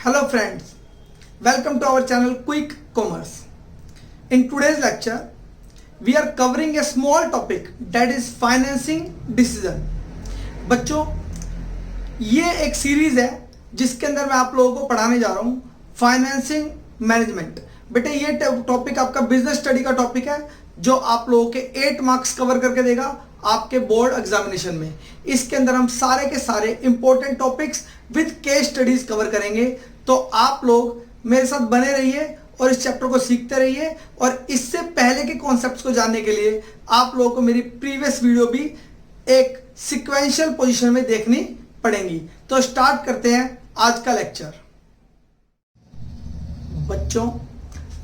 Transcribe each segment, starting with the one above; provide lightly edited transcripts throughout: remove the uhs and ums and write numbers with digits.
Hello friends, welcome to our channel Quick Commerce. In today's lecture, we are covering a small topic that is financing decision. बच्चों, ये एक series है जिसके अंदर मैं आप लोगों को पढ़ाने जा रहा हूँ फाइनेंसिंग मैनेजमेंट। बेटे ये टॉपिक आपका बिजनेस स्टडी का टॉपिक है जो आप लोगों के 8 मार्क्स कवर करके देगा आपके बोर्ड एग्जामिनेशन में। इसके अंदर हम सारे के सारे important topics with case studies cover करेंगे, तो आप लोग मेरे साथ बने रहिए और इस चैप्टर को सीखते रहिए। और इससे पहले के कॉन्सेप्ट्स को जानने के लिए आप लोगों को मेरी प्रीवियस वीडियो भी एक सिक्वेंशियल पोजीशन में देखनी पड़ेंगी। तो स्टार्ट करते हैं आज का लेक्चर। बच्चों,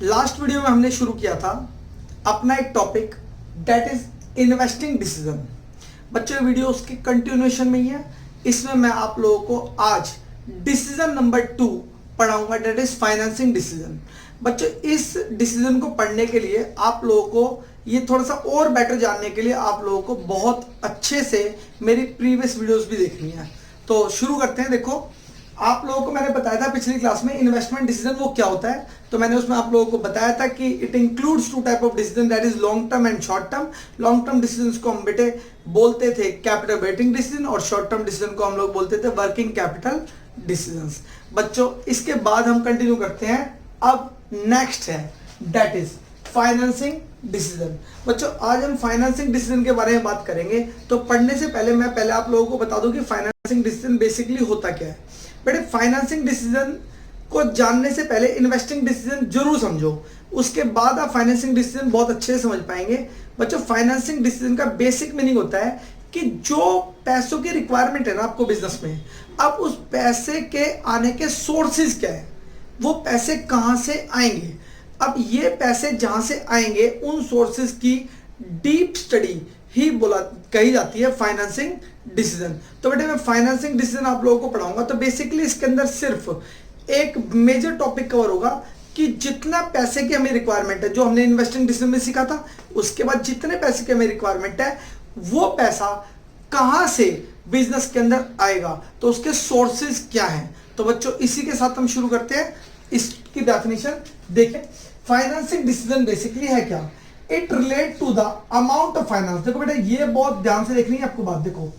लास्ट वीडियो में हमने शुरू किया था अपना एक topic that is investing decision. बच्चों, वीडियो उसके कंटिन्यूएशन में ही है। इसमें मैं आप लोगों को आज डिसीजन नंबर 2 पढ़ाऊंगा, दैट इज फाइनेंसिंग डिसीजन। बच्चों, इस डिसीजन को पढ़ने के लिए आप लोगों को ये थोड़ा सा और बेटर जानने के लिए आप लोगों को बहुत अच्छे से मेरी प्रीवियस वीडियोस भी देखनी है। तो शुरू करते हैं। देखो, आप लोगों को मैंने बताया था पिछली क्लास में इन्वेस्टमेंट डिसीजन वो क्या होता है। तो मैंने उसमें आप लोगों को बताया था कि it includes 2 type of decision, that is long term and short term. Long term decision को हम बेटे बोलते थे कैपिटल वेटिंग डिसीजन, और शॉर्ट टर्म डिसीजन को हम लोग बोलते थे वर्किंग कैपिटल डिसीजन। बच्चों, इसके बाद हम कंटिन्यू करते हैं। अब नेक्स्ट है दैट इज फाइनेंसिंग डिसीजन। बच्चों, आज हम फाइनेंसिंग डिसीजन के बारे में बात करेंगे। तो पढ़ने से पहले मैं आप लोगों को बता दूं कि फाइनेंसिंग डिसीजन बेसिकली होता क्या है। बेटे, फाइनेंसिंग डिसीजन को जानने से पहले इन्वेस्टिंग डिसीजन जरूर समझो, उसके बाद आप फाइनेंसिंग डिसीजन बहुत अच्छे से समझ पाएंगे। बच्चों, फाइनेंसिंग डिसीजन का बेसिक मीनिंग होता है कि जो पैसों की रिक्वायरमेंट है ना आपको बिजनेस में, अब उस पैसे के आने के सोर्सेज क्या है, वो पैसे कहां से आएंगे। अब ये पैसे जहां से आएंगे उन सोर्सेज की डीप स्टडी ही कही जाती है फाइनेंसिंग डिसीजन। तो बेटे, मैं फाइनेंसिंग डिसीजन आप लोगों को पढ़ाऊंगा। तो बेसिकली इसके अंदर सिर्फ एक मेजर टॉपिक कवर होगा कि जितना पैसे की हमें रिक्वायरमेंट है, जो हमने इन्वेस्टिंग डिसीजन में सीखा था, उसके बाद जितने पैसे की हमें रिक्वायरमेंट है वो पैसा कहां से बिजनेस के अंदर आएगा, तो उसके सोर्सेज क्या हैं। तो बच्चों, इसी के साथ हम शुरू करते हैं। इसकी डेफिनेशन देखें। फाइनेंसिंग डिसीजन बेसिकली है क्या? It relate to the amount of finance. देखो बेटा, ये बहुत ध्यान से देखनी है आपको बात। देखो,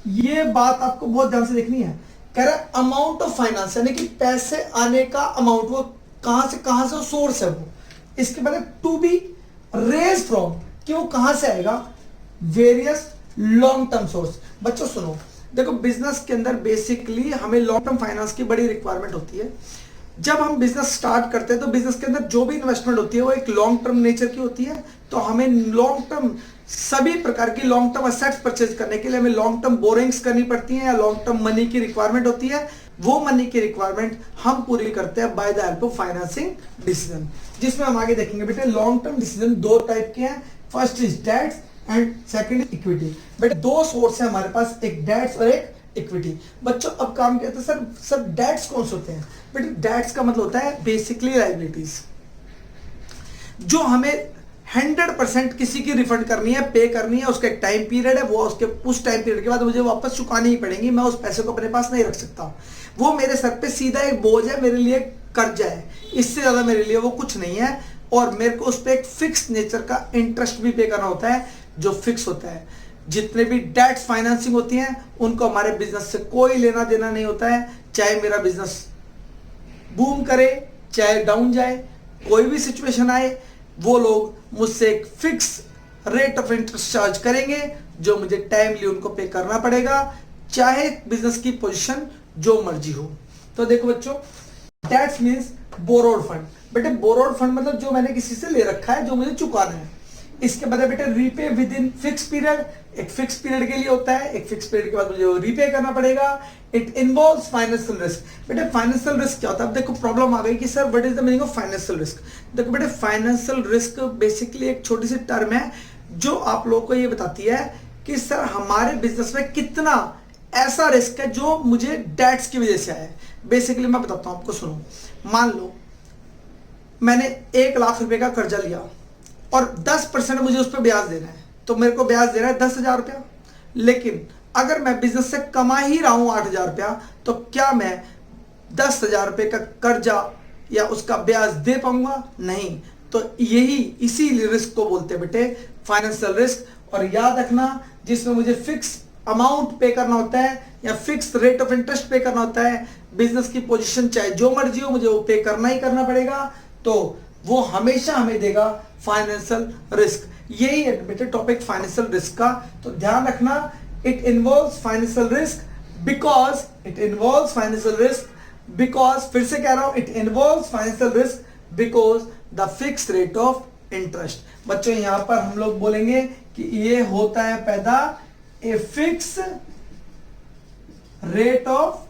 ये बात आपको बहुत ध्यान से देखनी है। कह रहा है अमाउंट ऑफ फाइनेंस, यानी कि पैसे आने का अमाउंट, वो कहां से सोर्स है वो। इसके बाद टू बी रेज फ्रॉम, कि वो कहां से आएगा, वेरियस लॉन्ग टर्म सोर्स। बच्चों सुनो, देखो बिजनेस के अंदर बेसिकली हमें लॉन्ग टर्म फाइनेंस की बड़ी रिक्वायरमेंट होती है। जब हम बिजनेस स्टार्ट करते हैं तो बिजनेस के अंदर जो भी इन्वेस्टमेंट होती है वो एक लॉन्ग टर्म नेचर की होती है। तो हमें लॉन्ग टर्म सभी प्रकार की लॉन्ग टर्म असेट्स परचेज करने के लिए हमें लॉन्ग टर्म बोरिंग्स करनी पड़ती है या लॉन्ग टर्म मनी की रिक्वायरमेंट होती है। वो मनी की रिक्वायरमेंट हम पूरी करते हैं by the help of financing decision, जिसमें हम आगे देखेंगे। बेटे, लॉन्ग टर्म डिसीजन 2 टाइप के हैं। First is debts and second is equity. बेटे, 2 सोर्स है हमारे पास, एक डेट्स और एक इक्विटी। बच्चों, अब काम क्या होता है सर डेट्स कौन से होते हैं? बेटे, डेट्स का मतलब होता है बेसिकली लायबिलिटीज, जो हमें 100% किसी की रिफंड करनी है, पे करनी है। उसका एक टाइम पीरियड है, वो उस टाइम पीरियड के बाद मुझे वापस चुकानी ही पड़ेंगी। मैं उस पैसे को अपने पास नहीं रख सकता। वो मेरे सर पे सीधा एक बोझ है, मेरे लिए कर्जा है, इससे ज्यादा मेरे लिए वो कुछ नहीं है। और मेरे को उस पर एक फिक्स नेचर का इंटरेस्ट भी पे करना होता है, जो फिक्स होता है। जितने भी डेट्स फाइनेंसिंग होती हैं उनको हमारे बिजनेस से कोई लेना देना नहीं होता है। चाहे मेरा बिजनेस बूम करे चाहे डाउन जाए, कोई भी सिचुएशन आए, वो लोग मुझसे एक fix rate of interest charge करेंगे, जो मुझे टाइमली उनको पे करना पड़ेगा, चाहे बिजनेस की पोजीशन जो मर्जी हो। तो देखो बच्चों, डेट्स मींस बोरोड फंड। बेटे, बोरोड फंड मतलब जो मैंने किसी से ले रखा है, जो मुझे चुकाना है। इसके बाद बेटे repay with in fix period, एक फिक्स पीरियड के लिए होता है, एक फिक्स पीरियड के बाद मुझे रीपे करना पड़ेगा। It involves financial risk. बेटे, फाइनेंशियल रिस्क क्या होता है? अब देखो प्रॉब्लम आ गई कि sir what is the meaning of financial risk. देखो बेटे, फाइनेंशियल रिस्क बेसिकली एक छोटी सी टर्म है जो आप लोगों को ये बताती है कि सर हमारे बिजनेस में कितना ऐसा रिस्क है जो मुझे डेट्स की वजह से आया है। बेसिकली मैं बताता हूं आपको, सुनो। मान लो मैंने 1 लाख रुपए का कर्जा लिया और 10% मुझे उस पर ब्याज देना है, तो मेरे को ब्याज देना है 10,000 रुपया। लेकिन अगर मैं बिजनेस से कमा ही रहा हूं 8,000 रुपया, तो क्या मैं 10,000 रुपये का कर्जा या उसका ब्याज दे पाऊंगा? नहीं। तो यही इसी रिस्क को बोलते हैं बेटे फाइनेंशियल रिस्क। और याद रखना, जिसमें मुझे फिक्स अमाउंट पे करना होता है या फिक्स रेट ऑफ इंटरेस्ट पे करना होता है, बिजनेस की पोजीशन चाहे जो मर्जी हो मुझे वो पे करना ही करना पड़ेगा, तो वो हमेशा हमें देगा फाइनेंशियल रिस्क। यही है बेटे टॉपिक फाइनेंशियल रिस्क का। तो ध्यान रखना, it involves financial risk because फिर से कह रहा हूं, it involves financial risk because the fix rate of interest. बच्चों यहां पर हम लोग बोलेंगे कि ये होता है पैदा a fix rate of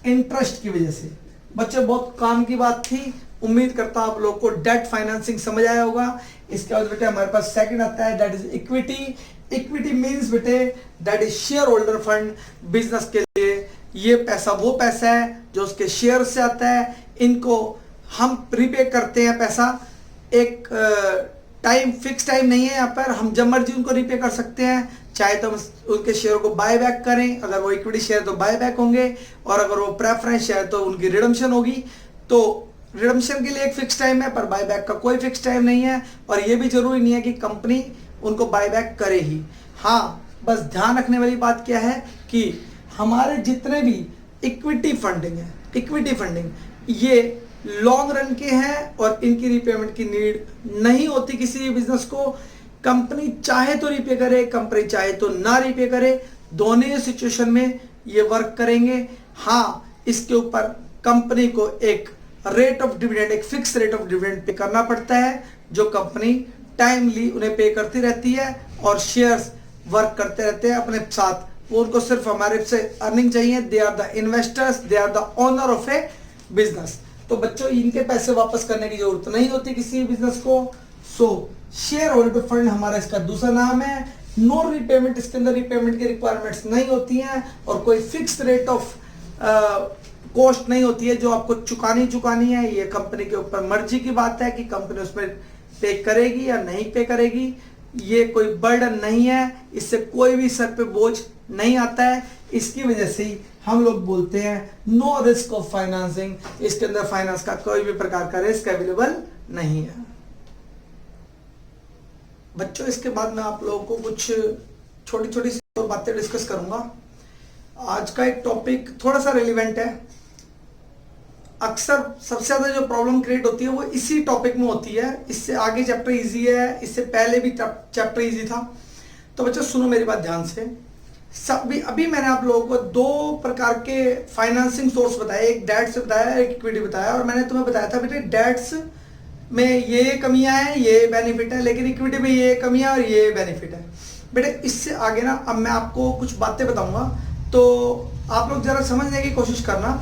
interest की वजह से। बच्चों बहुत काम की बात थी, उम्मीद करता हूं आप लोगों को डेट फाइनेंसिंग समझ आया होगा। इसके बाद बेटे हमारे पास सेकंड आता है, that is equity. Equity means बेटे that is shareholder fund. Business के लिए ये पैसा वो पैसा है जो उसके शेयर से आता है। इनको हम रिपे करते हैं पैसा, एक टाइम फिक्स टाइम नहीं है यहाँ पर, हम जब मर्जी उनको रिपे कर सकते हैं। चाहे तो हम उनके शेयरों को बाय बैक करें, अगर वो इक्विटी शेयर तो बाय बैक होंगे, और अगर वो प्रेफरेंस शेयर तो उनकी रिडम्पशन होगी। तो रिडम्पशन के लिए एक फिक्स टाइम है, पर बाय बैक का कोई फिक्स टाइम नहीं है। और ये भी जरूरी नहीं है कि कंपनी उनको बाय बैक करे ही। हाँ, बस ध्यान रखने वाली बात क्या है कि हमारे जितने भी इक्विटी फंडिंग ये लॉन्ग रन के हैं और इनकी रीपेमेंट की नीड नहीं होती किसी भी बिजनेस को। कंपनी चाहे तो रीपे करे, कंपनी चाहे तो ना रीपे करे, दोनों सिचुएशन में ये वर्क करेंगे। हाँ, इसके ऊपर कंपनी को एक रेट ऑफ डिविडेंड, एक fix rate of dividend pay करना पड़ता है, जो कंपनी टाइमली उन्हें पे करती रहती है। और शेयर्स वर्क करते रहते हैं अपने साथ, वो उनको सिर्फ हमारे से अर्निंग चाहिए। They are the investors, they are the owner of a business. तो बच्चों इनके पैसे वापस करने की जरूरत नहीं होती किसी बिजनेस को। सो शेयर होल्डर फंड हमारा इसका दूसरा नाम है। नो रीपेमेंट, इसके अंदर रीपेमेंट की रिक्वायरमेंट्स नहीं होती हैं और कोई फिक्स रेट ऑफ कॉस्ट नहीं होती है जो आपको चुकानी है। ये कंपनी के ऊपर मर्जी की बात है कि कंपनी उसमें पे करेगी या नहीं पे करेगी। ये कोई बर्डन नहीं है, इससे कोई भी सर पे बोझ नहीं आता है। इसकी वजह से ही हम लोग बोलते हैं नो रिस्क ऑफ फाइनेंसिंग। इसके अंदर फाइनेंस का कोई भी प्रकार का रिस्क अवेलेबल नहीं है। बच्चों इसके बाद मैं आप लोगों को कुछ छोटी छोटी और बातें डिस्कस करूंगा। आज का एक टॉपिक थोड़ा सा रिलेवेंट है। अक्सर सबसे ज्यादा जो प्रॉब्लम क्रिएट होती है वो इसी टॉपिक में होती है। इससे आगे चैप्टर इजी है, इससे पहले भी चैप्टर इजी था। तो बच्चों सुनो मेरी बात ध्यान से। अभी मैंने आप लोगों को दो प्रकार के फाइनेंसिंग सोर्स बताए, एक डेट से बताया, एक इक्विटी बताया। और मैंने तुम्हें बताया था बेटे डेट्स में ये कमियां हैं, ये बेनिफिट है, लेकिन इक्विटी में ये कमियां और ये बेनिफिट है। बेटे इससे आगे ना अब मैं आपको कुछ बातें बताऊंगा, तो आप लोग जरा समझने की कोशिश करना।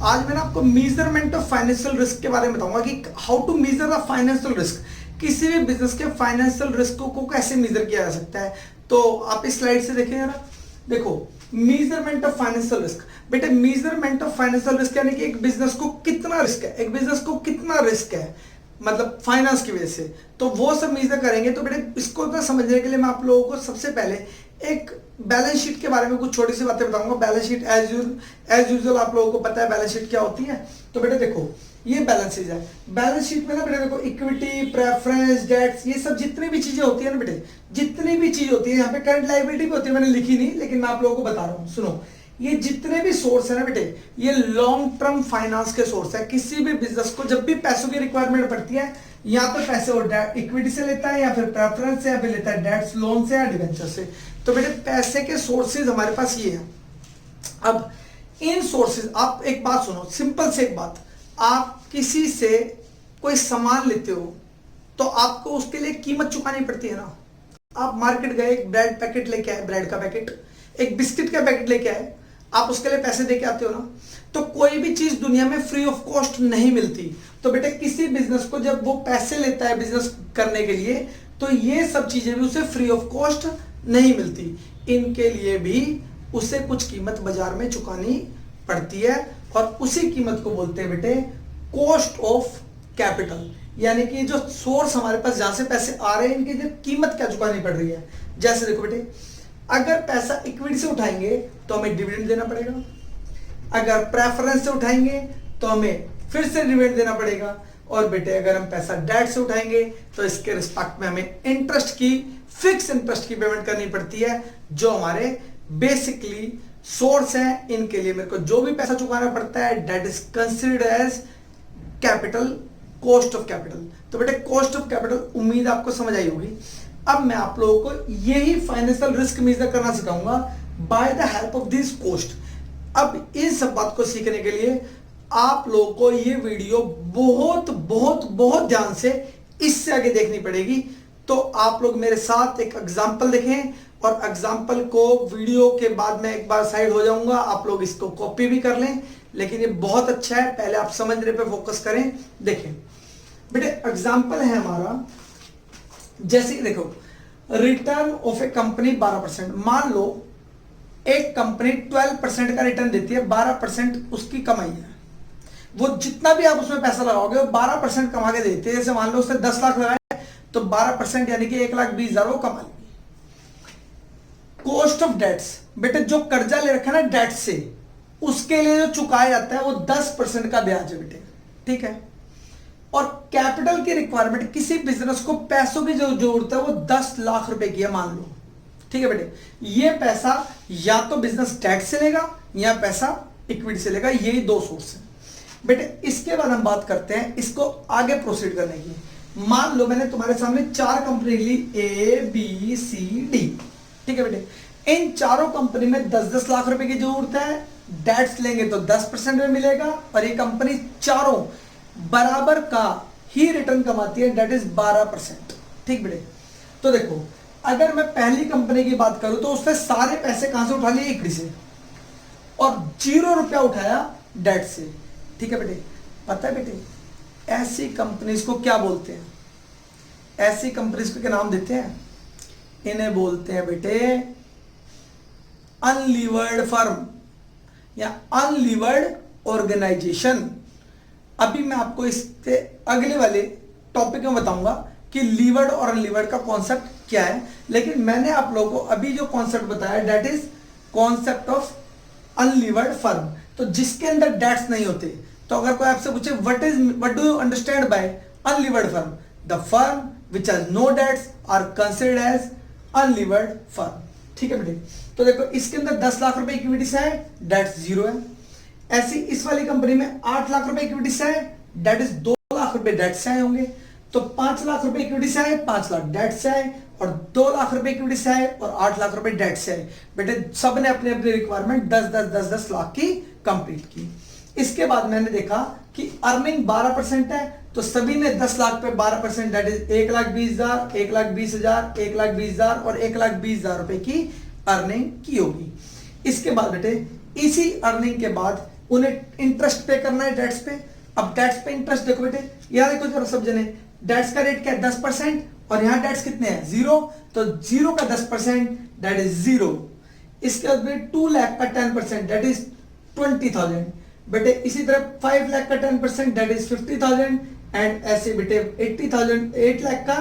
आज मैं आपको मेजरमेंट ऑफ फाइनेंशियल रिस्क के बारे में बताऊंगा कि how to measure the financial risk. किसी भी बिजनेस के फाइनेंशियल रिस्क को कैसे मेजर किया जा सकता है। तो आप इस स्लाइड से देखिए जरा, देखो मेजरमेंट ऑफ फाइनेंशियल रिस्क। बेटे मेजरमेंट ऑफ फाइनेंशियल रिस्क यानी कि एक बिजनेस को कितना रिस्क है, एक बिजनेस को कितना रिस्क है मतलब फाइनेंस की वजह से, तो वो सब मेजर करेंगे। तो बेटे इसको तो समझने के लिए मैं आप लोगों को सबसे पहले एक बैलेंस शीट के बारे में कुछ छोटी सी बातें बताऊंगा। बैलेंस शीट एज यूजुअल आप लोगों को पता है बैलेंस शीट क्या होती है। तो बेटे देखो ये बैलेंस शीट है। बैलेंस शीट में ना बेटे देखो इक्विटी, प्रेफरेंस, डेट्स, ये सब जितनी भी चीजें होती है ना बेटे, जितनी भी चीज होती है, यहाँ पे करंट लायबिलिटी भी होती है, मैंने लिखी नहीं लेकिन मैं आप लोगों को बता रहा हूँ। सुनो, ये जितने भी सोर्स है ना बेटे, ये लॉन्ग टर्म फाइनेंस के सोर्स है। किसी भी बिजनेस को जब भी पैसों की रिक्वायरमेंट पड़ती है, या तो पैसे वो इक्विटी से लेता है, या फिर प्रेफरेंस से, या फिर लेता है डेट्स, लोन से या डिवेंचर से। तो बेटे पैसे के सोर्सेज हमारे पास ये है। अब इन सोर्सेज, आप एक बात सुनो, सिंपल से एक बात, आप किसी से कोई सामान लेते हो तो आपको उसके लिए कीमत चुकानी पड़ती है ना। आप मार्केट गए, एक ब्रेड पैकेट लेके आए, ब्रेड का पैकेट, एक बिस्किट का पैकेट लेके आए, आप उसके लिए पैसे देके आते हो ना। तो कोई भी चीज दुनिया में फ्री ऑफ कॉस्ट नहीं मिलती। तो बेटे किसी बिजनेस को जब वो पैसे लेता है बिजनेस करने के लिए, तो ये सब चीजें भी उसे फ्री ऑफ कॉस्ट नहीं मिलती। इनके लिए भी उसे कुछ कीमत बाजार में चुकानी पड़ती है, और उसी कीमत को बोलते हैं बेटे कॉस्ट ऑफ कैपिटल। यानी कि जो सोर्स हमारे पास जहां से पैसे आ रहे हैं, इनकी जो कीमत क्या चुकानी पड़ रही है। जैसे देखो बेटे, अगर पैसा इक्विटी से उठाएंगे तो हमें डिविडेंड देना पड़ेगा, अगर प्रेफरेंस से उठाएंगे तो हमें फिर से डिविडेंड देना पड़ेगा, और बेटे अगर हम पैसा डेट से उठाएंगे तो इसके रिस्पेक्ट में हमें इंटरेस्ट की, फिक्स इंटरेस्ट की पेमेंट करनी पड़ती है, जो हमारे बेसिकली सोर्स है। इनके लिए मेरे को जो भी पैसा चुकाना पड़ता है that is considered as capital, cost of capital. तो बेटे कॉस्ट ऑफ कैपिटल उम्मीद आपको समझ आई होगी। अब मैं आप लोगों को यही फाइनेंशियल रिस्क मेजर करना सिखाऊंगा bye the help of this cost. अब इन सब बात को सीखने के लिए आप लोगों को ये वीडियो बहुत बहुत बहुत ध्यान से इससे आगे देखनी पड़ेगी। तो आप लोग मेरे साथ एक एग्जांपल देखें, और एग्जांपल को वीडियो के बाद में एक बार साइड हो जाऊंगा, आप लोग इसको कॉपी भी कर लें, लेकिन ये बहुत अच्छा है, पहले आप समझने पे फोकस करें। देखें बेटे एग्जांपल है हमारा, जैसे देखो रिटर्न ऑफ ए कंपनी 12%। मान लो एक कंपनी 12% का रिटर्न देती है, 12% उसकी कमाई है, वो जितना भी आप उसमें पैसा लगाओगे वो 12% कमा के देते हैं। जैसे मान लो उसने 10 लाख लगाए तो 12% यानी कि 1,20,000 वो कमा लेगी। कॉस्ट ऑफ डेट्स, बेटे जो कर्जा ले रखा है ना डेट से, उसके लिए जो चुकाया जाता है वो 10% का ब्याज है बेटे, ठीक है। और कैपिटल की रिक्वायरमेंट, किसी बिजनेस को पैसों की जो जरूरत है वो 10 लाख रुपए की है मान लो, ठीक है बेटे। ये पैसा या तो बिजनेस डेट से लेगा या पैसा इक्विटी से लेगा, यही दो सोर्स है बेटे। इसके बाद हम बात करते हैं इसको आगे प्रोसीड करने की। मान लो मैंने तुम्हारे सामने 4 कंपनी ली, ए बी सी डी, ठीक है बेटे। इन चारों कंपनी में 10-10 लाख रुपए की जरूरत है, डेट्स लेंगे तो 10% में मिलेगा, और ये कंपनी चारों बराबर का ही रिटर्न कमाती है, डेट इज 12%, ठीक बेटे। तो देखो अगर मैं पहली कंपनी की बात करूं तो उसने सारे पैसे कहां से उठा लिए, इक्विटी से, और 0 रुपया उठाया डेट से, ठीक है बेटे। पता है बेटे ऐसी कंपनीज को क्या बोलते हैं, ऐसी कंपनीज को क्या नाम देते हैं, इन्हें बोलते हैं बेटे अनलीवर्ड फर्म या अनलीवर्ड ऑर्गेनाइजेशन। अभी मैं आपको इसके अगले वाले टॉपिक में बताऊंगा कि लीवर्ड और अनलीवर्ड का कॉन्सेप्ट क्या है, लेकिन मैंने आप लोगों को अभी जो कॉन्सेप्ट बताया that is concept of unlevered firm. तो जिसके अंदर डेट्स नहीं होते, तो अगर कोई आपसे पूछे what do you understand by unlevered firm, the firm which has no debts are considered as unlevered firm, ठीक है बेटे। तो देखो इसके अंदर 10 लाख रुपए इक्विटी से है, डेट्स 0 है। ऐसी इस वाली कंपनी में 8 लाख रुपए इक्विटी से है, डेट इज 2 लाख रुपए डेट से आए होंगे। तो 5 लाख रुपए इक्विटी से आए, 5 लाख डेट से आए, और 2 लाख रुपए इक्विटी से आए, और 8 लाख रुपए डेट से आए। बेटे सब ने अपनी अपनी रिक्वायरमेंट 10-10-10-10 लाख की कंप्लीट की। इसके बाद मैंने देखा कि अर्निंग 12% है, तो सभी ने 10 लाख पे 12%, दैट इज 1,20,000, 1,20,000, 1,20,000 और 1,20,000 रुपए की अर्निंग की होगी। इसके बाद बेटे इसी अर्निंग के बाद उन्हें इंटरेस्ट पे करना है डेट्स पे। अब डेट्स पे इंटरेस्ट देखो बेटे, यहां देखो जरा सब जने, डेट्स का रेट क्या है 10%, और यहां डेट्स कितने हैं 0, तो 0 का 10% दैट इज 0। इसके बाद में 2 लाख का 10% दैट इज 20,000 बेटे। इसी तरह 5 लाख का 10% दैट इज 50,000, एंड ऐसे बेटे 80,000, 8 लाख का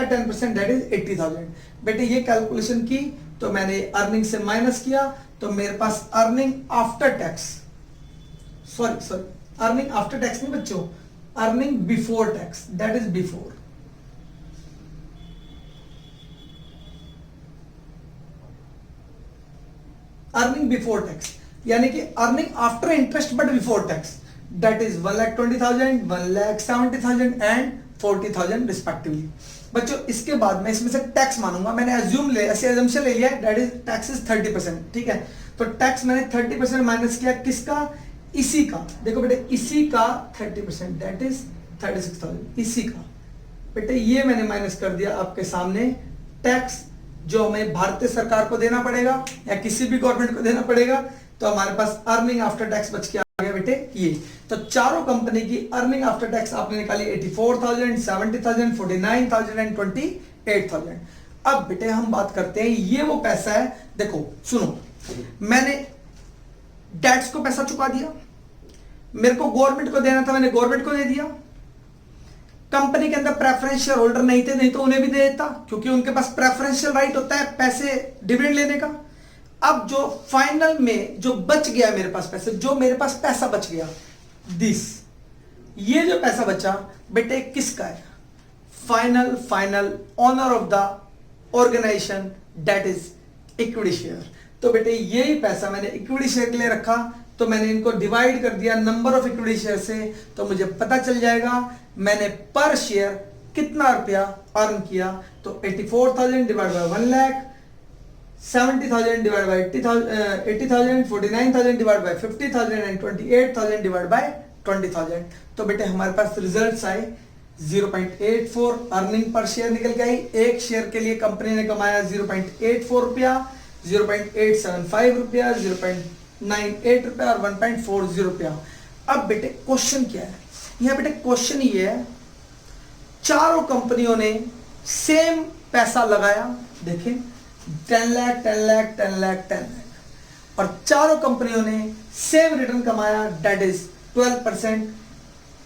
10% दैट इज 80,000 बेटे। ये कैलकुलेशन की तो मैंने अर्निंग से माइनस किया, तो मेरे पास earning after tax, sorry earning after tax नहीं बच्चों, earning before tax, that is before. Earning before tax यानी कि earning after interest but before tax, that is 1,20,000, 1,70,000 and 40,000 respectively. बच्चों इसके बाद मैं इसमें से टैक्स मानूंगा, मैंने एज्यूम्पशन ले लिया, दैट इज टैक्स इज 30%, ठीक है। तो टैक्स मैंने 30% माइनस किया, किसका, इसी का। देखो बेटे इसी का 30%, दैट इज 36,000, इसी का बेटे ये मैंने माइनस कर दिया आपके सामने। टैक्स जो हमें भारतीय सरकार को देना पड़ेगा या किसी भी गवर्नमेंट को देना पड़ेगा, तो हमारे पास अर्निंग आफ्टर टैक्स बच के आ गया बेटे ये। तो चारों कंपनी की अर्निंग आफ्टर टैक्स आपने निकाली 84,000, 70,000, 49,000 एंड 28,000। अब बेटे हम बात करते हैं, ये वो पैसा है, देखो सुनो, मैंने डेट्स को पैसा चुका दिया, मेरे को गवर्नमेंट को देना था, मैंने गवर्नमेंट को दे दिया। कंपनी के अंदर प्रेफरेंस शेयर होल्डर नहीं थे, नहीं तो उन्हें भी दे देता, क्योंकि उनके पास प्रेफरेंशियल राइट होता है पैसे डिविडेंड लेने का। अब जो फाइनल में जो बच गया मेरे पास पैसे, जो मेरे पास पैसा बच गया, दिस, ये जो पैसा बचा बेटे किसका है? Final owner of the organisation, that is equity share. तो बेटे यही पैसा मैंने इक्विटी शेयर के लिए रखा, तो मैंने इनको डिवाइड कर दिया नंबर ऑफ इक्विटी शेयर से, तो मुझे पता चल जाएगा मैंने पर शेयर कितना रुपया अर्न किया। तो 84,000 divide by 1 lakh, 70,000 divide by 80,000, 49,000 divide by 50,000 and 28,000 divide by 20,000। तो बेटे हमारे पास रिजल्ट्स आए 0.84 अर्निंग पर शेयर निकल के आई। एक शेयर के लिए कंपनी ने कमाया 0.84 रुपया, 0.875 रुपया, 0.98 रुपया और 1.40 रुपया। अब बेटे क्वेश्चन क्या है? यहां बेटे क्वेश्चन ये है, चारों कंपनियों ने सेम पैसा लगाया, देखें 10 लाख 10 लाख 10 लाख 10 लाख, और चारों कंपनियों ने सेम रिटर्न कमाया, दैट इज 12%,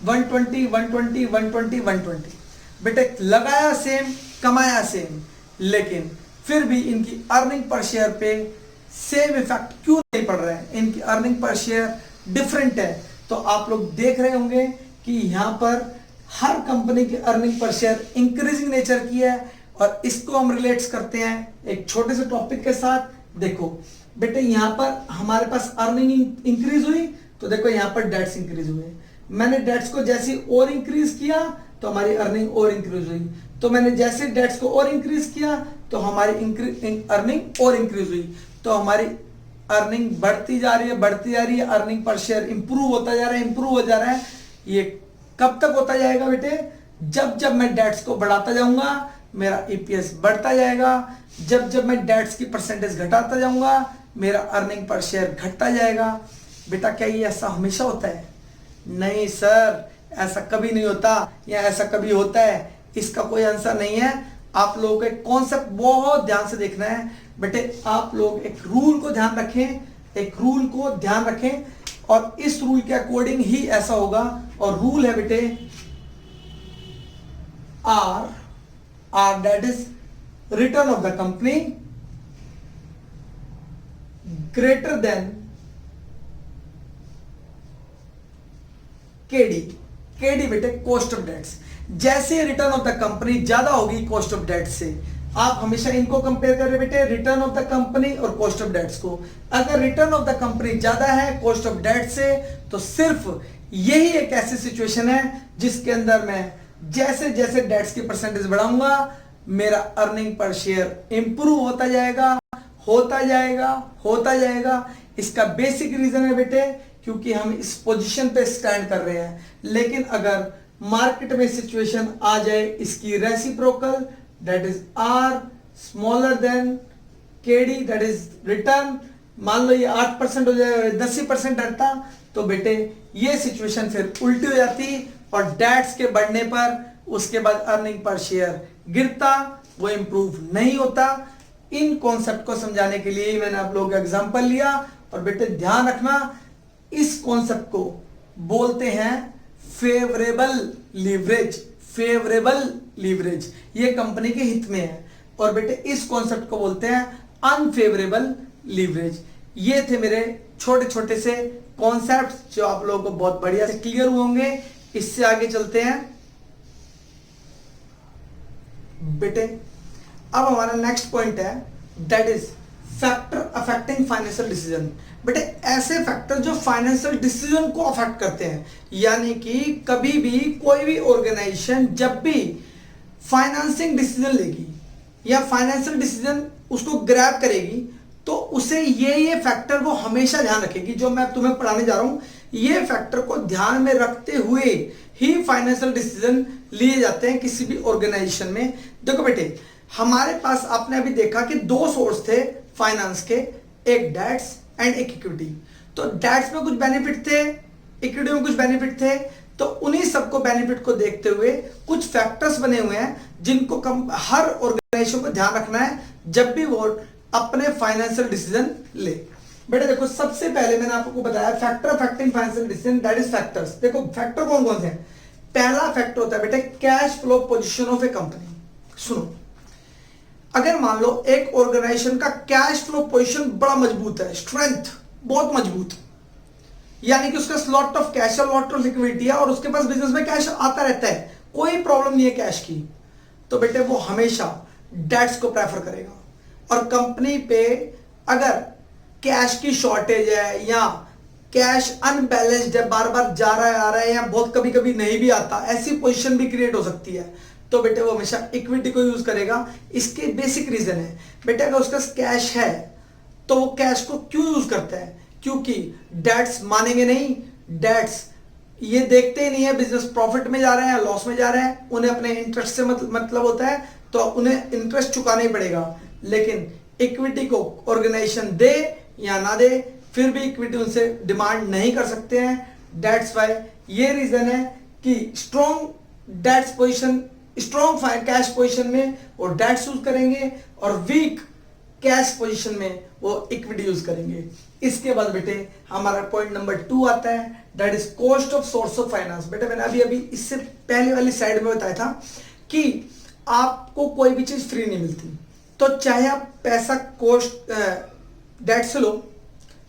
120 120 120 120। बेटे लगाया सेम, कमाया सेम, लेकिन फिर भी इनकी अर्निंग पर शेयर पे सेम इफेक्ट क्यों नहीं पड़ रहा है? इनकी अर्निंग पर शेयर डिफरेंट है। तो आप लोग देख रहे होंगे कि यहां पर हर कंपनी की earning per share increasing nature की है, और इसको हम रिलेट्स करते हैं एक छोटे से टॉपिक के साथ। देखो बेटे यहां पर हमारे पास अर्निंग इंक्रीज हुई, तो देखो यहां पर डेट्स इंक्रीज हुए। मैंने डेट्स को जैसे और इंक्रीज किया तो हमारी अर्निंग और इंक्रीज हुई, तो मैंने जैसे डेट्स को और इंक्रीज किया तो हमारी अर्निंग और इंक्रीज हुई। तो हमारी अर्निंग बढ़ती जा रही है, बढ़ती जा रही है, अर्निंग पर शेयर इंप्रूव होता जा रहा है, इंप्रूव हो जा रहा है। ये कब तक होता जाएगा बेटे? जब जब मैं डेट्स को बढ़ाता जाऊंगा मेरा ईपीएस बढ़ता जाएगा, जब जब मैं डेट्स की परसेंटेज घटाता जाऊंगा मेरा अर्निंग पर शेयर घटता जाएगा। बेटा क्या ये ऐसा हमेशा होता है? नहीं सर, ऐसा कभी नहीं होता, या ऐसा कभी होता है, इसका कोई आंसर नहीं है। आप लोगों को एक कॉन्सेप्ट बहुत ध्यान से देखना है बेटे। आप लोग एक रूल को ध्यान रखें, एक रूल को ध्यान रखें, और इस रूल के अकॉर्डिंग ही ऐसा होगा। और रूल है बेटे R that is return of the company greater than KD बेटे कॉस्ट ऑफ डेट्स। जैसे रिटर्न ऑफ द कंपनी ज्यादा होगी कॉस्ट ऑफ डेट से, आप हमेशा इनको कंपेयर कर रहे बेटे, रिटर्न ऑफ द कंपनी और कॉस्ट ऑफ डेट्स को। अगर रिटर्न ऑफ द कंपनी ज्यादा है कॉस्ट ऑफ डेट से, तो सिर्फ यही एक ऐसी सिचुएशन है जिसके अंदर मैं जैसे जैसे डेट्स की परसेंटेज बढ़ाऊंगा मेरा अर्निंग पर शेयर इंप्रूव होता जाएगा, होता जाएगा, होता जाएगा। इसका बेसिक रीजन है बेटे क्योंकि हम इस पोजीशन पे स्टैंड कर रहे हैं। लेकिन अगर मार्केट में सिचुएशन आ जाए इसकी reciprocal, that is R smaller than KD, that is return, मान लो ये 8% हो जाए, 10% रहता, तो बेटे ये सिचुएशन फिर उल्टी हो जाती, और डेट्स के बढ़ने पर उसके बाद अर्निंग पर शेयर गिरता, वो इंप्रूव नहीं होता। इन कॉन्सेप्ट को समझाने के लिए मैंने आप लोगों का एग्जांपल लिया। और बेटे ध्यान रखना, इस कॉन्सेप्ट को बोलते हैं फेवरेबल लीवरेज। फेवरेबल लीवरेज ये कंपनी के हित में है, और बेटे इस कॉन्सेप्ट को बोलते हैं अनफेवरेबल लीवरेज। ये थे मेरे छोटे छोटे से कॉन्सेप्ट्स जो आप लोगों को बहुत बढ़िया से क्लियर हुए होंगे। इससे आगे चलते हैं बेटे। अब हमारा नेक्स्ट पॉइंट है that is factor affecting financial decision. बेटे ऐसे फैक्टर जो फाइनेंशियल डिसीजन को अफेक्ट करते हैं, यानी कि कभी भी कोई भी ऑर्गेनाइजेशन जब भी फाइनेंसिंग डिसीजन लेगी या फाइनेंशियल डिसीजन उसको ग्रैब करेगी, तो उसे ये फैक्टर वो हमेशा ध्यान रखेगी। जो मैं तुम्हें पढ़ाने जा रहा हूं, ये फैक्टर को ध्यान में रखते हुए ही फाइनेंशियल डिसीजन लिए जाते हैं किसी भी ऑर्गेनाइजेशन में। देखो बेटे, हमारे पास आपने अभी देखा कि दो सोर्स थे फाइनेंस के, एक डेट्स एंड एक इक्विटी। तो डेट्स में कुछ बेनिफिट थे, इक्विटी में कुछ बेनिफिट थे, तो उन्हीं सबको बेनिफिट को देखते हुए कुछ फैक्टर्स बने हुए हैं जिनको हर ऑर्गेनाइजेशन को ध्यान रखना है जब भी वो अपने फाइनेंशियल डिसीजन ले। बेटा देखो, सबसे पहले मैंने आपको बताया factor affecting financial decision, that is factors. देखो फैक्टर कौन कौन से हैं? पहला फैक्टर होता है बेटे cash flow position of A company. सुनो, अगर मान लो एक ऑर्गेनाइजेशन का कैश फ्लो पोजीशन बड़ा मजबूत है, स्ट्रेंथ बहुत मजबूत, यानी कि उसका लॉट ऑफ कैश है, लॉट ऑफ लिक्विडिटी है और उसके पास बिजनेस में कैश आता रहता है, कोई प्रॉब्लम नहीं है कैश की, तो बेटे वो हमेशा डेट्स को प्रेफर करेगा। और कंपनी पे अगर कैश की शॉर्टेज है या कैश अनबैलेंस्ड है, बार बार जा रहा है आ रहा है या बहुत कभी कभी नहीं भी आता, ऐसी पोजीशन भी क्रिएट हो सकती है, तो बेटे वो हमेशा इक्विटी को यूज करेगा। इसके बेसिक रीजन है बेटे, अगर उसका कैश है तो वो कैश को क्यों यूज करता है, क्योंकि डेट्स मानेंगे नहीं, डेट्स ये देखते ही नहीं है बिजनेस प्रॉफिट में जा रहे हैं या लॉस में जा रहे हैं, उन्हें अपने इंटरेस्ट से मतलब होता है, तो उन्हें इंटरेस्ट चुकाना ही पड़ेगा। लेकिन इक्विटी को ऑर्गेनाइजेशन दे या ना दे, फिर भी इक्विटी उनसे डिमांड नहीं कर सकते हैं। दैट्स वाई ये रीजन है कि strong debts position, strong cash position में वो डेट्स यूज करेंगे और वीक कैश पोजीशन में वो इक्विटी यूज करेंगे। इसके बाद बेटे हमारा पॉइंट नंबर 2 आता है, that is cost of source of finance. बेटे मैंने अभी इससे पहले वाली साइड में बताया था कि आपको कोई भी चीज फ्री नहीं मिलती, तो चाहे आप पैसा कॉस्ट डेट से लो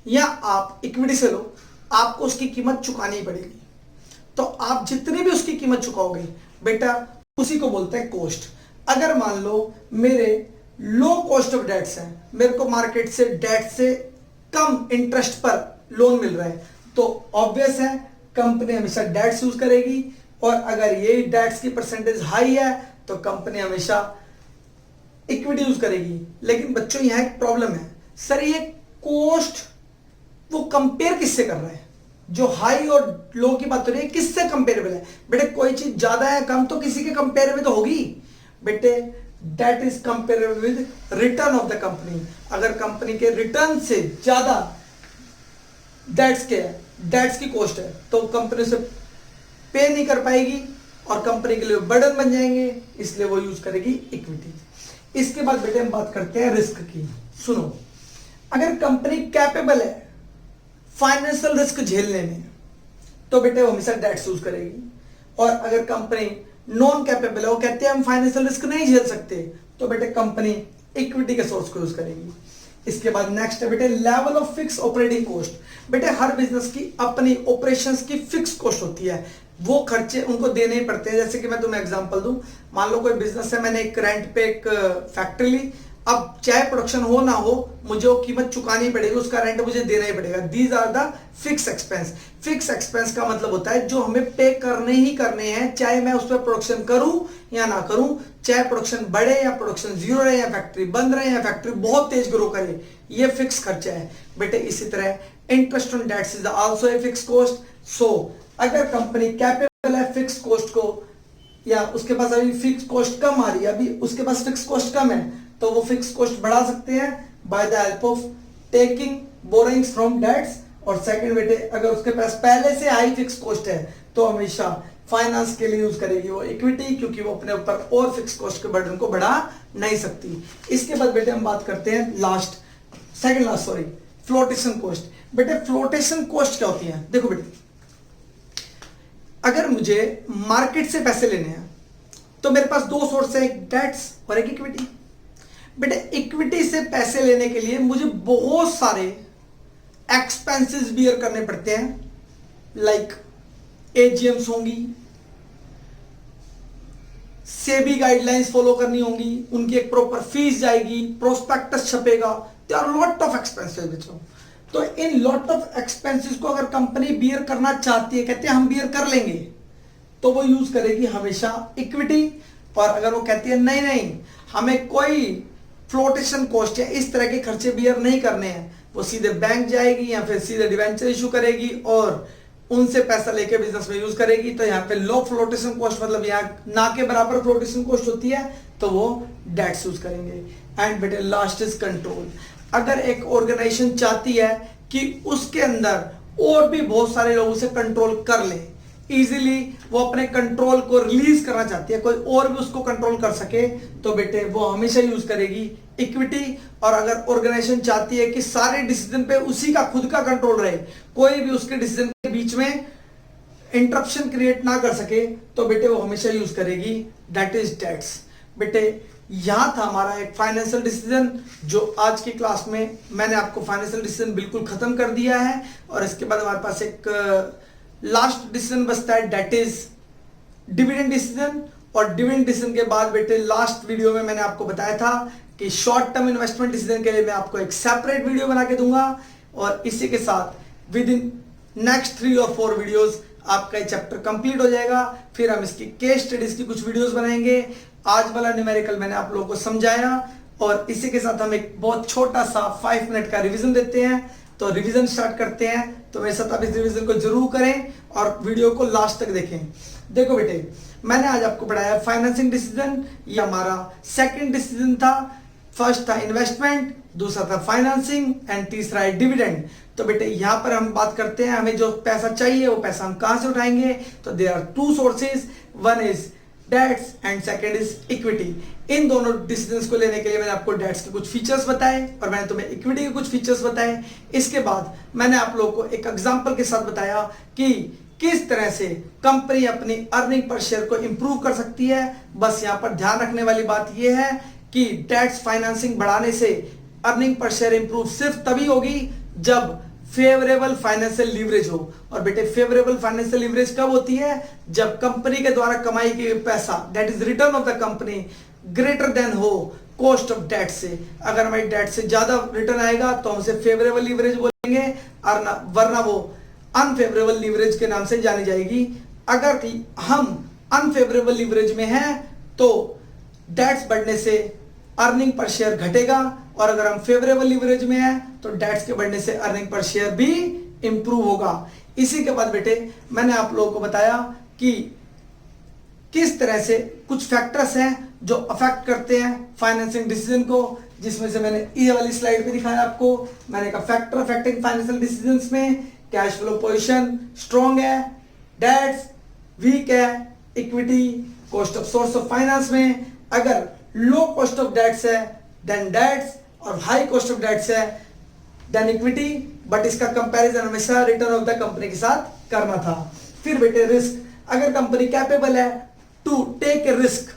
या आप इक्विटी से लो, आपको उसकी कीमत चुकानी ही पड़ेगी। तो आप जितनी भी उसकी कीमत चुकाओगे बेटा, उसी को बोलते हैं कॉस्ट। अगर मान लो मेरे लो कॉस्ट ऑफ डेट्स है, मेरे को मार्केट से डेट से कम इंटरेस्ट पर लोन मिल रहा है, तो ऑब्वियस है कंपनी हमेशा डेट्स यूज करेगी। और अगर ये डेट्स की परसेंटेज हाई है तो कंपनी हमेशा इक्विटी यूज करेगी। लेकिन बच्चों यहां एक प्रॉब्लम है, सर ये कॉस्ट वो कंपेयर किससे कर रहा है, जो हाई और लो की बात हो रही है किससे कंपेरेबल है। बेटे कोई चीज ज्यादा है कम तो किसी के कंपेयर में तो होगी बेटे, that is comparable with return of the company. अगर कंपनी के रिटर्न से ज्यादा डेट्स की कॉस्ट है तो कंपनी से पे नहीं कर पाएगी और कंपनी के लिए बर्डन बन जाएंगे, इसलिए वो यूज करेगी इक्विटी। इसके बाद बेटे हम बात करते हैं रिस्क की। सुनो, अगर कंपनी कैपेबल है फाइनेंशियल रिस्क झेलने में तो बेटे वो हमेशा डेट्स यूज करेगी। और अगर कंपनी नॉन कैपेबल है, वो कहते हैं हम फाइनेंशियल रिस्क नहीं झेल सकते, तो बेटे कंपनी इक्विटी के सोर्स को यूज करेगी। इसके बाद नेक्स्ट है बेटे level of fix operating cost. बेटे हर बिजनेस की अपनी ऑपरेशंस की फिक्स कॉस्ट होती है, वो खर्चे उनको देने ही पड़ते हैं। जैसे कि मैं तुम्हें एग्जांपल दूं, मान लो कोई बिजनेस है, मैंने एक रेंट पे एक फैक्ट्री ली, अब चाहे प्रोडक्शन हो ना हो मुझे वो कीमत चुकानी पड़ेगी, उसका रेंट मुझे देना ही पड़ेगा। These are the fixed expense. Fixed expense का मतलब होता है जो हमें पे करने ही करने हैं, चाहे मैं उस पर प्रोडक्शन करूं या ना करूं, चाहे प्रोडक्शन बढ़े या प्रोडक्शन जीरो रहे या फैक्ट्री बंद रहे या फैक्ट्री बहुत तेज ग्रो करे, ये फिक्स खर्चा है बेटे। इसी तरह interest on debts is also a fix cost. So अगर कंपनी कैपेबल है फिक्स कॉस्ट को, या उसके पास अभी फिक्स कॉस्ट कम आ रही है, अभी उसके पास फिक्स कॉस्ट कम है, तो वो फिक्स कॉस्ट बढ़ा सकते हैं by the help of taking borrowings from debts. और सेकंड बेटे अगर उसके पास पहले से हाई फिक्स कॉस्ट है तो हमेशा फाइनेंस के लिए यूज करेगी वो इक्विटी, क्योंकि वो अपने ऊपर और फिक्स कॉस्ट के बर्डन को बढ़ा नहीं सकती। इसके बाद बेटे हम बात करते हैं सेकंड लास्ट फ्लोटेशन कॉस्ट। बेटे फ्लोटेशन कॉस्ट क्या होती है? देखो बेटे, अगर मुझे मार्केट से पैसे लेने हैं तो मेरे पास दो सोर्स है, एक डेट्स और एक इक्विटी। बेटे इक्विटी से पैसे लेने के लिए मुझे बहुत सारे एक्सपेंसेस बियर करने पड़ते हैं, लाइक एजीएम्स होंगी, सेबी गाइडलाइंस फॉलो करनी होंगी, उनकी एक प्रॉपर फीस जाएगी, प्रोस्पेक्टस छपेगा, there are lot of expenses बच्चों। तो इन लॉट ऑफ एक्सपेंसेस को अगर कंपनी बियर करना चाहती है, कहते हैं हम बियर कर लेंगे, तो वो यूज करेगी हमेशा इक्विटी। और अगर वो कहती है नहीं नहीं हमें कोई फ्लोटेशन कॉस्ट या इस तरह के खर्चे बियर नहीं करने हैं, वो सीधे बैंक जाएगी या फिर सीधे डिवेंचर इशू करेगी और उनसे पैसा लेके बिजनेस में यूज करेगी। तो यहाँ पे लो फ्लोटेशन कॉस्ट मतलब यहाँ ना के बराबर फ्लोटेशन कॉस्ट होती है, तो वो डेट्स यूज करेंगे। एंड बेटे लास्ट इज कंट्रोल। अगर एक ऑर्गेनाइजेशन चाहती है कि उसके अंदर और भी बहुत सारे लोगों से कंट्रोल कर ले, इजीली वो अपने कंट्रोल को रिलीज करना चाहती है, कोई और भी उसको कंट्रोल कर सके, तो बेटे वो हमेशा यूज करेगी इक्विटी। और अगर ऑर्गेनाइजेशन चाहती है कि सारे डिसीजन पे उसी का खुद का कंट्रोल रहे, कोई भी उसके डिसीजन के बीच में इंटरप्शन क्रिएट ना कर सके, तो बेटे वो हमेशा यूज करेगी दैट इज डेट्स। बेटे यहाँ था हमारा एक फाइनेंशियल डिसीजन, जो आज की क्लास में मैंने आपको फाइनेंशियल डिसीजन बिल्कुल खत्म कर दिया है। और इसके बाद हमारे पास एक लास्ट डिसीजन बचता है, डेट इज डिविडेंड डिसीजन। और डिविडेंड डिसीजन के बाद बेटे लास्ट वीडियो में मैंने आपको बताया था कि शॉर्ट टर्म इन्वेस्टमेंट डिसीजन के लिए मैं आपको एक सेपरेट वीडियो बना के दूंगा। और इसी के साथ विद इन नेक्स्ट 3 और 4 वीडियोस आपका ये चैप्टर कंप्लीट हो जाएगा। फिर हम इसकी केस स्टडीज की कुछ वीडियोस बनाएंगे। आज वाला न्यूमेरिकल मैंने आप लोगों को समझाया और इसी के साथ हम एक बहुत छोटा सा 5 मिनट का रिवीजन देते हैं। तो रिवीजन स्टार्ट करते हैं, तो मेरे साथ आप इस रिवीजन को जरूर करें और वीडियो को लास्ट तक देखें। देखो बेटे, मैंने आज आपको पढ़ाया फाइनेंसिंग डिसीजन, ये हमारा सेकंड डिसीजन था। फर्स्ट था इन्वेस्टमेंट, दूसरा था फाइनेंसिंग एंड तीसरा है डिविडेंड। तो बेटे यहाँ पर हम बात करते हैं हमें जो पैसा चाहिए वो पैसा हम कहां से उठाएंगे। तो there are 2 sources, one is debts and second is equity. इन दोनों डिसीजंस को लेने के लिए मैंने आपको डेट्स के कुछ फीचर्स बताए और मैंने तुम्हें इक्विटी के कुछ फीचर्स बताए। इसके बाद मैंने आप लोगों को एक एग्जांपल के साथ बताया कि किस तरह से कंपनी अपनी अर्निंग पर शेयर को इंप्रूव कर सकती है। बस यहाँ पर ध्यान रखने वाली बात यह है कि डेट्स फाइनेंसिंग बढ़ाने से अर्निंग पर शेयर इंप्रूव सिर्फ तभी होगी जब फेवरेबल फाइनेंशियल लीवरेज हो। और बेटे फेवरेबल फाइनेंशियल लीवरेज कब होती है? जब कंपनी के द्वारा कमाई की पैसा, that is return of the company, greater then हो कॉस्ट ऑफ डेट से। अगर हमारी डेट से ज्यादा रिटर्न आएगा तो हम उसे फेवरेबल लीवरेज बोलेंगे, वरना वो अनफेवरेबल लीवरेज के नाम से जानी जाएगी। अगर हम अनफेवरेबल लीवरेज में हैं तो डेट्स बढ़ने से अर्निंग पर शेयर घटेगा, और अगर हम फेवरेबल लीवरेज में हैं तो डेट्स के बढ़ने से अर्निंग पर शेयर भी इंप्रूव होगा। इसी के बाद बेटे मैंने आप लोगों को बताया कि किस तरह से कुछ फैक्टर्स हैं जो अफेक्ट करते हैं फाइनेंसिंग डिसीजन को, जिसमें से मैंने ये वाली स्लाइड पे दिखाया आपको। मैंने कहा फैक्टर अफेक्टिंग फाइनेंशियल डिसीजंस में कैश फ्लो पोजीशन स्ट्रॉन्ग है, डेट्स वीक है, equity cost of source of finance में अगर लो कॉस्ट ऑफ डेट्स है देन डेट्स, और हाई कॉस्ट ऑफ डेट्स है देन इक्विटी। बट इसका कंपैरिजन हमेशा रिटर्न ऑफ द कंपनी के साथ करना था। फिर बेटे रिस्क, अगर कंपनी कैपेबल है to take a risk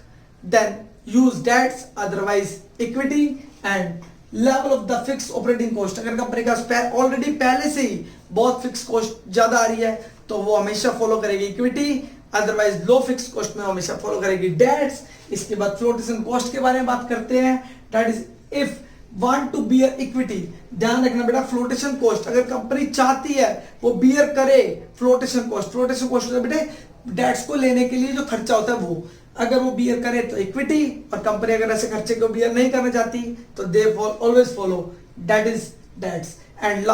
then use debts, otherwise equity. And level of the fix operating cost, अगर कंपनी का ऑलरेडी पहले से ही बहुत फिक्स कॉस्ट ज्यादा आ रही है तो वो हमेशा फॉलो करेगी इक्विटी, अदरवाइज लो फिक्स कॉस्ट में हमेशा फॉलो करेगी डेट्स। इसके बाद फ्लोटेशन कॉस्ट के बारे में बात करते हैं, that is if want to bear equity. ध्यान रखना बेटा, फ्लोटेशन कॉस्ट अगर कंपनी चाहती है वो बियर करे फ्लोटेशन कॉस्ट। फ्लोटेशन कॉस्ट बेटे डेट्स को लेने के लिए जो खर्चा होता है वो, अगर वो बियर करे तो इक्विटी, और कंपनी अगर ऐसे खर्चे को बियर नहीं करना चाहती तो they always follow that is debts. And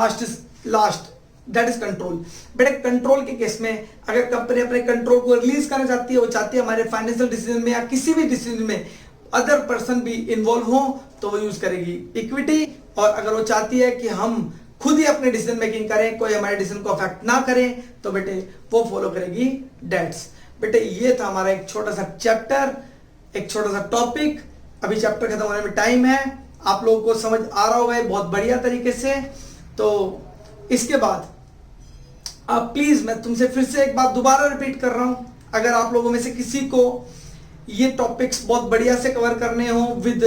last that is control. बेटे कंट्रोल के केस में अगर कंपनी अपने कंट्रोल को रिलीज करना चाहती है, वो चाहती है हमारे फाइनेंशियल डिसीजन में या किसी भी डिसीजन में अदर पर्सन भी इन्वॉल्व हो, तो वो यूज करेगी इक्विटी। और अगर वो चाहती है कि हम खुद ही अपने डिसीजन मेकिंग करें, कोई हमारे डिसीजन को अफेक्ट ना करें, तो बेटे वो फॉलो करेगी डेट्स। बेटे ये था हमारा एक छोटा सा चैप्टर, एक छोटा सा टॉपिक। अभी चैप्टर खत्म होने में टाइम है, आप लोगों को समझ आ रहा होगा बहुत बढ़िया तरीके से। तो इसके बाद आप प्लीज, मैं तुमसे फिर से एक बात दोबारा रिपीट कर रहा हूं, अगर आप लोगों में से किसी को ये टॉपिक्स बहुत बढ़िया से कवर करने हो विद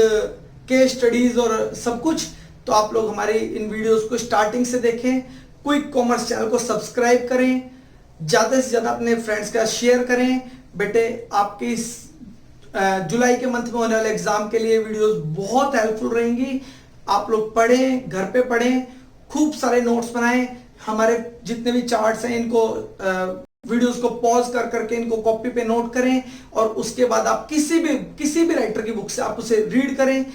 केस स्टडीज और सब कुछ, तो आप लोग हमारे इन वीडियोस को स्टार्टिंग से देखें। क्विक कॉमर्स चैनल को सब्सक्राइब करें, ज्यादा से ज्यादा अपने फ्रेंड्स का शेयर करें। बेटे आपके इस जुलाई के मंथ में होने वाले एग्जाम के लिए वीडियोस बहुत हेल्पफुल रहेंगी। आप लोग पढ़ें, घर पे पढ़ें, खूब सारे नोट्स बनाएं। हमारे जितने भी चार्ट्स हैं इनको वीडियोस को पॉज कर करके इनको कॉपी पे नोट करें, और उसके बाद आप किसी भी राइटर की बुक से आप उसे रीड करें,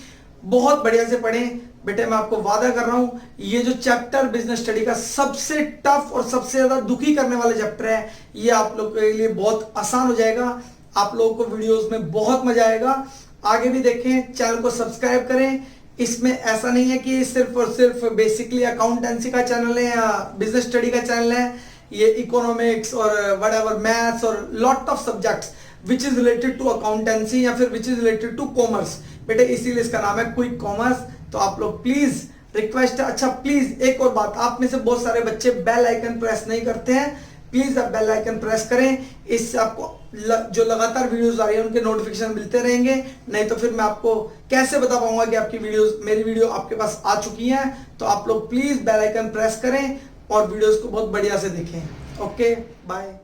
बहुत बढ़िया से पढ़ें। बेटे मैं आपको वादा कर रहा हूं, ये जो चैप्टर बिजनेस स्टडी का सबसे टफ और सबसे ज्यादा दुखी करने वाला चैप्टर है, ये आप लोग के लिए बहुत आसान हो जाएगा। आप लोगों को वीडियोस में बहुत मजा आएगा। आगे भी देखें, चैनल को सब्सक्राइब करें। इसमें ऐसा नहीं है कि सिर्फ और सिर्फ बेसिकली अकाउंटेंसी का चैनल है या बिजनेस स्टडी का चैनल है, ये इकोनॉमिक्स और व्हाटएवर मैथ्स और lot of subjects which is related to accountancy या फिर which is related to commerce. बेटे इसीलिए इसका नाम है क्विक कॉमर्स। तो आप लोग प्लीज, रिक्वेस्ट है, अच्छा प्लीज एक और बात, आप में से बहुत सारे बच्चे बेल आइकन प्रेस नहीं करते हैं, प्लीज आप बेल आइकन प्रेस करें, इससे आपको जो लगातार वीडियोस आ रही है उनके नोटिफिकेशन मिलते रहेंगे। नहीं तो फिर मैं आपको कैसे बता पाऊंगा कि आपकी वीडियोस, मेरी वीडियो आपके पास आ चुकी है। तो आप लोग प्लीज बेल आइकन प्रेस करें और वीडियोस को बहुत बढ़िया से देखें। Okay, bye.